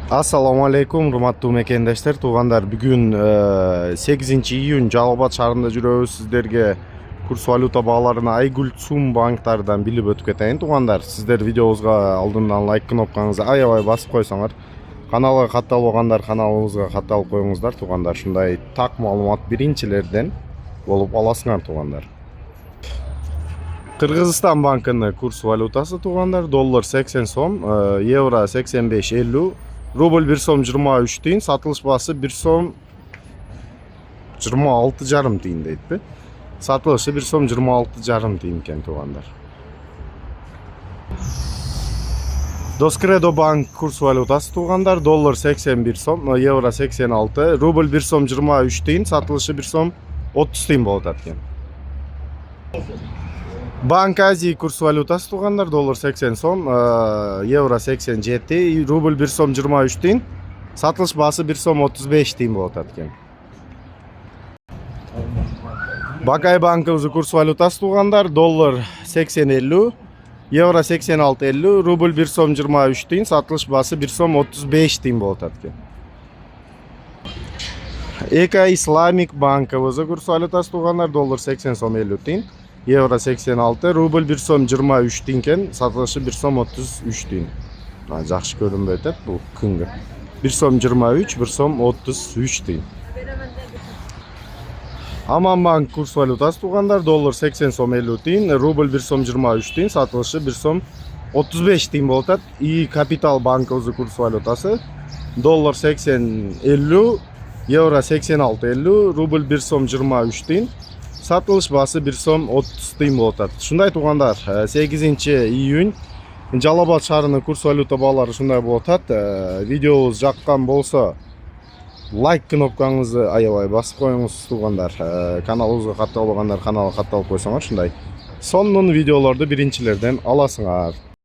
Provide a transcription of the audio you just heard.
Assalamu alaikum, урматтуу мекендештер, туугандар. Бүгүн 8-iyun Жалал Абад шаарында жүрөбүз. Сиздерге курс валюта бааларын Айгүл Цум банктардан билип өтүп кетейин. Туугандар, сиздер видеобузга алдындан лайк кнопкаңызды аябай басып койсоңор, каналга катталбагандар каналыбызга катталып коюңуздар. Туугандар, ушундай так маалымат биринчилерден болуп аласыңар, туугандар. Кыргызстан банкынын курс валютасы, туугандар, доллар 80 сом, евро 85.50, rubl 1 som 23 тиын, сатылыш баасы 1 som 26,5 тиын дейт. Сатылышы 1 som 26,5 тиын экен, туугандар. Доскредо банк курс валютасы, туугандар, доллар 81 сом, евро 86, rubl 1 som 23 тиын, сатылышы 1 som 30 тиын болуп атат экен. Банк Азии курс валютасы, туугандар, доллар 80 сом, евро 87, rubl 1 som 23 тиын, сатылыш баасы 1 som 35 тиын болуп атат экен. Бакай банкыбыздын курс валютасы, туугандар, доллар 80.50, евро 86.50, rubl 1 som 23 тиын, сатылыш баасы 1 som 35 тиын болуп атат экен. Эко Исламик банкыбыздын курс валютасы, туугандар, доллар 80 сом 50 тиын, евро 86, rubl 1 som 23 тиын экен, сатылышы 1 som 33 тиын. Жакшы көрүнбөй атат бул күнгө. 1 som 23, 1 som 33 тиын. Аман банк курс валютасы, туугандар, доллар 80 сом 50 тиын, rubl 1 som 23 тиын, сатылышы 1 som 35 тиын болуп атат. И Капитал банкыбыздын курс валютасы, доллар 80.50, евро 86.50, rubl 1 som 23 тиын, сатылыш баасы 1 som 30 тиын болуп атат. Ушундай, туугандар, 8-iyun Жалал Абад шаарынын курс валюта баалары ушундай болуп атат. Видеобуз жаккан болсо лайк кнопкаңызды аябай басып коюңуз, туугандар. Каналыбызга катталбагандар каналга катталып койсоңор, ушундай сонун видеолорду биринчилерден аласыңар.